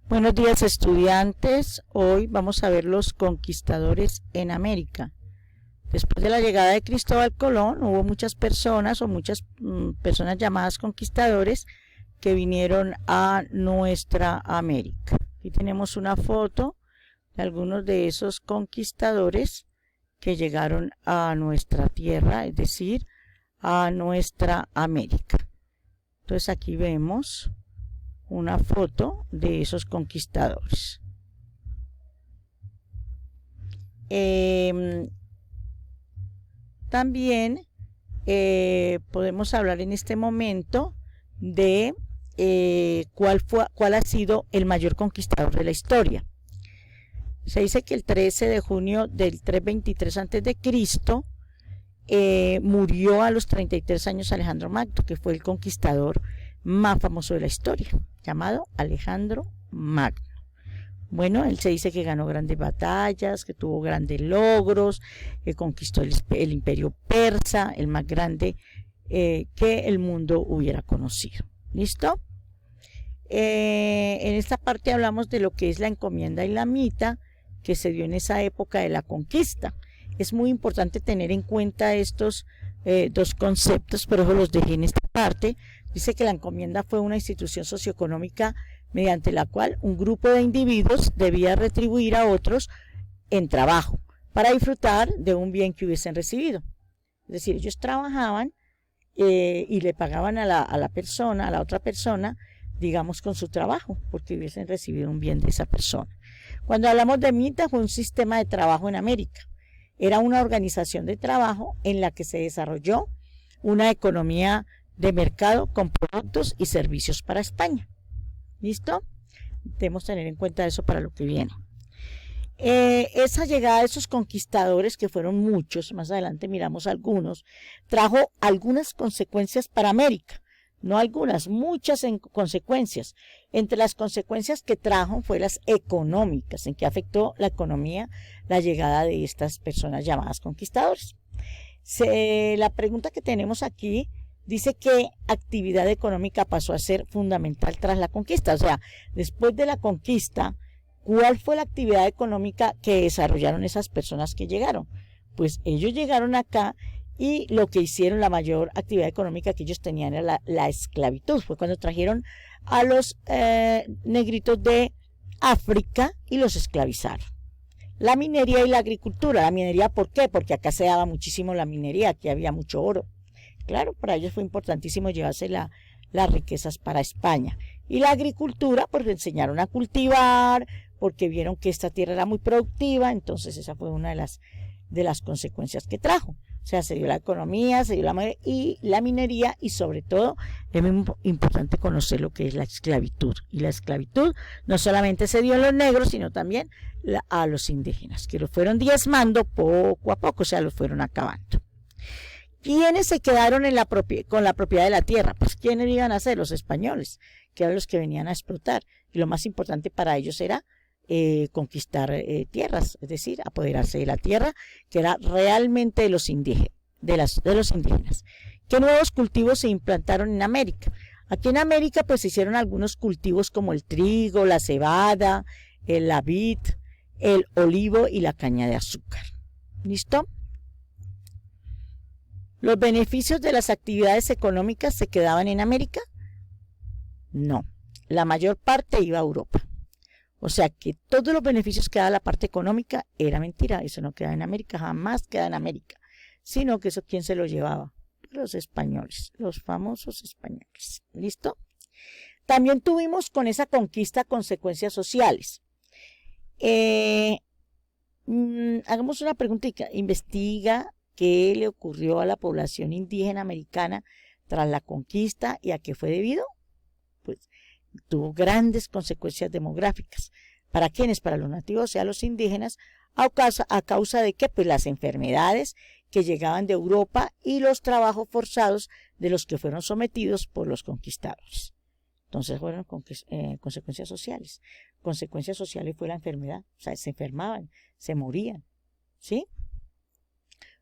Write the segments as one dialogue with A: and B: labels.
A: Buenos días, estudiantes. Hoy vamos a ver los conquistadores en América. Después de la llegada de Cristóbal Colón hubo muchas personas o muchas personas llamadas conquistadores que vinieron a nuestra América. Aquí tenemos una foto de algunos de esos conquistadores que llegaron a nuestra tierra, es decir, a nuestra América. Entonces aquí vemos una foto de esos conquistadores. También podemos hablar en este momento de cuál ha sido el mayor conquistador de la historia. Se dice que el 13 de junio del 323 a.C. Murió a los 33 años Alejandro Magno, que fue el conquistador más famoso de la historia, llamado Alejandro Magno. Bueno, él se dice que ganó grandes batallas, que tuvo grandes logros, que conquistó el imperio persa, el más grande que el mundo hubiera conocido. ¿Listo? En esta parte hablamos de lo que es la encomienda islamita que se dio en esa época de la conquista. Es muy importante tener en cuenta estos dos conceptos, pero los dejé en esta parte. Dice que la encomienda fue una institución socioeconómica mediante la cual un grupo de individuos debía retribuir a otros en trabajo para disfrutar de un bien que hubiesen recibido. Es decir, ellos trabajaban y le pagaban a la otra persona, digamos, con su trabajo, porque hubiesen recibido un bien de esa persona. Cuando hablamos de MITA, fue un sistema de trabajo en América. Era una organización de trabajo en la que se desarrolló una economía de mercado con productos y servicios para España. ¿Listo? Debemos tener en cuenta eso para lo que viene. Esa llegada de esos conquistadores, que fueron muchos, más adelante miramos algunos, trajo algunas consecuencias para América. No algunas, muchas consecuencias. Entre las consecuencias que trajo fue las económicas, en que afectó la economía la llegada de estas personas llamadas conquistadores. La pregunta que tenemos aquí dice qué actividad económica pasó a ser fundamental tras la conquista. O sea, después de la conquista, ¿cuál fue la actividad económica que desarrollaron esas personas que llegaron? Pues ellos llegaron acá y lo que hicieron, la mayor actividad económica que ellos tenían era la esclavitud. Fue cuando trajeron a los negritos de África y los esclavizaron. La minería y la agricultura. La minería, ¿por qué? Porque acá se daba muchísimo la minería, aquí había mucho oro. Claro, para ellos fue importantísimo llevarse las riquezas para España. Y la agricultura, porque enseñaron a cultivar, porque vieron que esta tierra era muy productiva, entonces esa fue una de las consecuencias que trajo. O sea, se dio la economía, se dio la minería y sobre todo es muy importante conocer lo que es la esclavitud. Y la esclavitud no solamente se dio a los negros, sino también a los indígenas, que los fueron diezmando poco a poco, o sea, los fueron acabando. ¿Quiénes se quedaron con la propiedad de la tierra? Pues ¿quiénes iban a ser? Los españoles, que eran los que venían a explotar. Y lo más importante para ellos era conquistar tierras, es decir, apoderarse de la tierra, que era realmente de los indígenas. ¿Qué nuevos cultivos se implantaron en América? Aquí en América pues se hicieron algunos cultivos como el trigo, la cebada, la vid, el olivo y la caña de azúcar. ¿Listo? ¿Los beneficios de las actividades económicas se quedaban en América? No, la mayor parte iba a Europa. O sea que todos los beneficios que daba la parte económica era mentira, eso no queda en América, jamás queda en América, sino que eso ¿quién se lo llevaba? Los españoles, los famosos españoles. ¿Listo? También tuvimos con esa conquista consecuencias sociales. Hagamos una preguntita, investiga qué le ocurrió a la población indígena americana tras la conquista y a qué fue debido. Pues tuvo grandes consecuencias demográficas. ¿Para quiénes? Para los nativos, o sea, los indígenas, a causa de qué? Pues las enfermedades que llegaban de Europa y los trabajos forzados de los que fueron sometidos por los conquistadores. Entonces fueron consecuencias sociales. Consecuencias sociales fue la enfermedad, o sea, se enfermaban, se morían, ¿sí?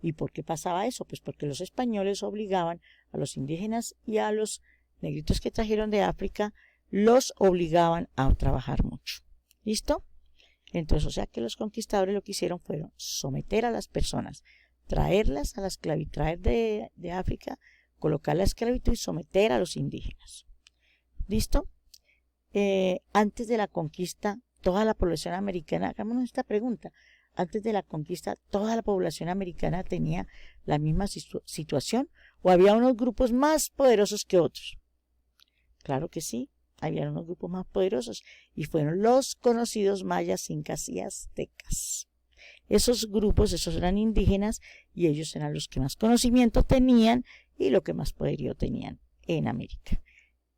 A: ¿Y por qué pasaba eso? Pues porque los españoles obligaban a los indígenas y a los negritos que trajeron de África los obligaban a trabajar mucho. ¿Listo? Entonces, o sea que los conquistadores lo que hicieron fueron someter a las personas, traerlas a la esclavitud, traer de África, colocar la esclavitud y someter a los indígenas. ¿Listo? Antes de la conquista, toda la población americana, hagámonos esta pregunta, antes de la conquista, ¿toda la población americana tenía la misma situación o había unos grupos más poderosos que otros? Claro que sí, había unos grupos más poderosos y fueron los conocidos mayas, incas y aztecas. Esos grupos, esos eran indígenas y ellos eran los que más conocimiento tenían y lo que más poderío tenían en América.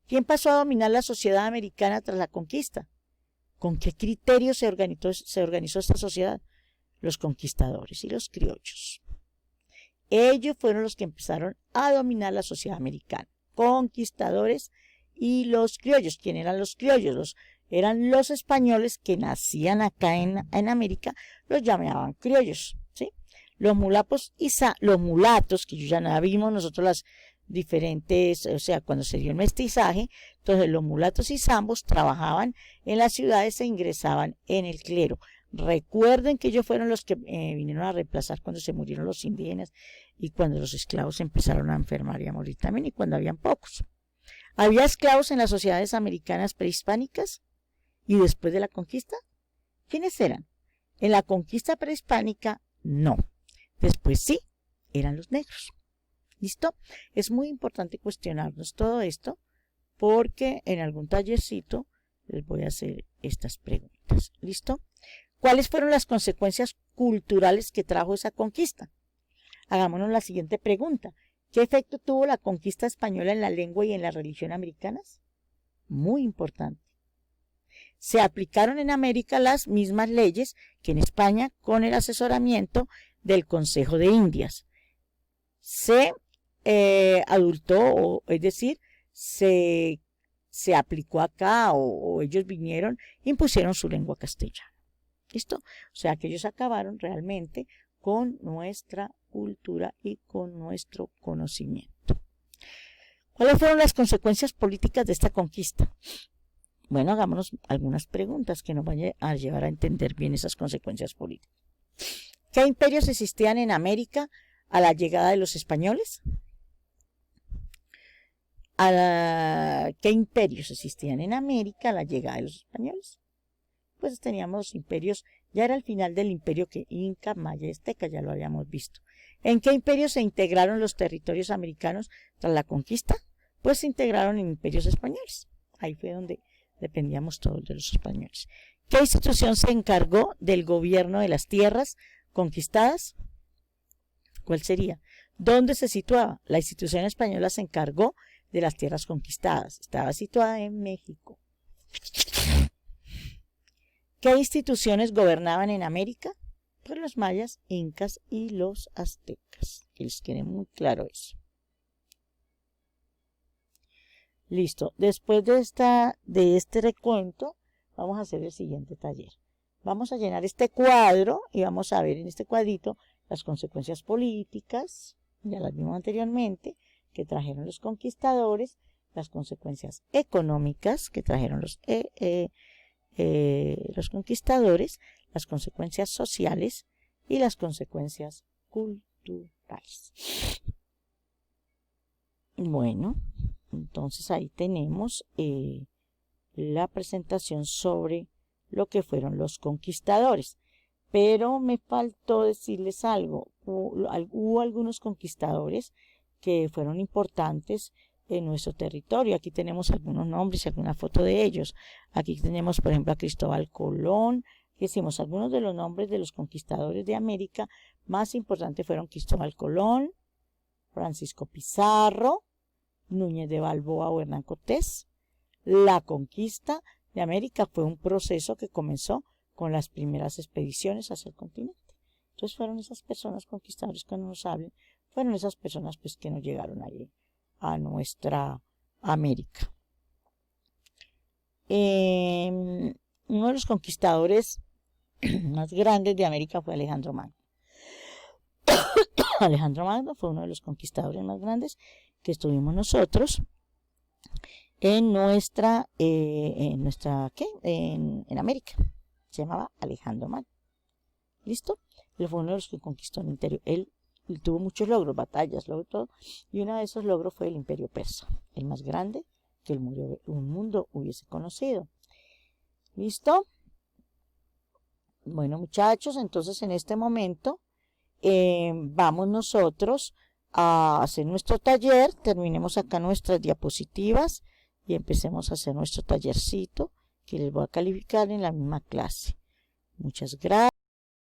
A: ¿Quién pasó a dominar la sociedad americana tras la conquista? ¿Con qué criterios se organizó esta sociedad? Los conquistadores y los criollos. Ellos fueron los que empezaron a dominar la sociedad americana. Conquistadores y los criollos. ¿Quién eran los criollos? Eran los españoles que nacían acá en América, los llamaban criollos, ¿sí? Los mulatos, que ya vimos nosotros las diferentes, o sea, cuando se dio el mestizaje, entonces los mulatos y zambos trabajaban en las ciudades e ingresaban en el clero. Recuerden que ellos fueron los que vinieron a reemplazar cuando se murieron los indígenas y cuando los esclavos empezaron a enfermar y a morir también y cuando habían pocos. ¿Había esclavos en las sociedades americanas prehispánicas y después de la conquista? ¿Quiénes eran? En la conquista prehispánica, no. Después sí, eran los negros. ¿Listo? Es muy importante cuestionarnos todo esto porque en algún tallercito les voy a hacer estas preguntas. ¿Listo? ¿Cuáles fueron las consecuencias culturales que trajo esa conquista? Hagámonos la siguiente pregunta. ¿Qué efecto tuvo la conquista española en la lengua y en la religión americanas? Muy importante. Se aplicaron en América las mismas leyes que en España con el asesoramiento del Consejo de Indias. Se adultó, es decir, se aplicó acá o ellos vinieron e impusieron su lengua castellana. ¿Listo? O sea que ellos acabaron realmente con nuestra cultura y con nuestro conocimiento. ¿Cuáles fueron las consecuencias políticas de esta conquista? Bueno, hagámonos algunas preguntas que nos vayan a llevar a entender bien esas consecuencias políticas. ¿Qué imperios existían en América a la llegada de los españoles? ¿Qué imperios existían en América a la llegada de los españoles? Pues teníamos imperios, ya era el final del imperio que Inca, Maya y Azteca, ya lo habíamos visto. ¿En qué imperios se integraron los territorios americanos tras la conquista? Pues se integraron en imperios españoles. Ahí fue donde dependíamos todos de los españoles. ¿Qué institución se encargó del gobierno de las tierras conquistadas? ¿Cuál sería? ¿Dónde se situaba? La institución española se encargó de las tierras conquistadas. Estaba situada en México. ¿Qué instituciones gobernaban en América? Pues los mayas, incas y los aztecas. Que les quede muy claro eso. Listo. Después de este recuento, vamos a hacer el siguiente taller. Vamos a llenar este cuadro y vamos a ver en este cuadrito las consecuencias políticas, ya las vimos anteriormente, que trajeron los conquistadores, las consecuencias económicas que trajeron los conquistadores, las consecuencias sociales y las consecuencias culturales. Bueno, entonces ahí tenemos la presentación sobre lo que fueron los conquistadores. Pero me faltó decirles algo. Hubo algunos conquistadores que fueron importantes en nuestro territorio. Aquí tenemos algunos nombres y alguna foto de ellos. Aquí tenemos, por ejemplo, a Cristóbal Colón. Decimos, algunos de los nombres de los conquistadores de América más importantes fueron Cristóbal Colón, Francisco Pizarro, Núñez de Balboa o Hernán Cortés. La conquista de América fue un proceso que comenzó con las primeras expediciones hacia el continente. Entonces fueron esas personas conquistadores que nos hablan, fueron esas personas pues que nos llegaron allí a nuestra América. Uno de los conquistadores más grandes de América fue Alejandro Magno. Alejandro Magno fue uno de los conquistadores más grandes que estuvimos nosotros. ¿qué? En América. Se llamaba Alejandro Magno. ¿Listo? Él fue uno de los que conquistó el imperio. Él tuvo muchos logros, batallas, logró todo. Y uno de esos logros fue el imperio persa, el más grande que el mundo hubiese conocido. ¿Listo? Bueno, muchachos, entonces en este momento vamos nosotros a hacer nuestro taller. Terminemos acá nuestras diapositivas y empecemos a hacer nuestro tallercito que les voy a calificar en la misma clase. Muchas gracias.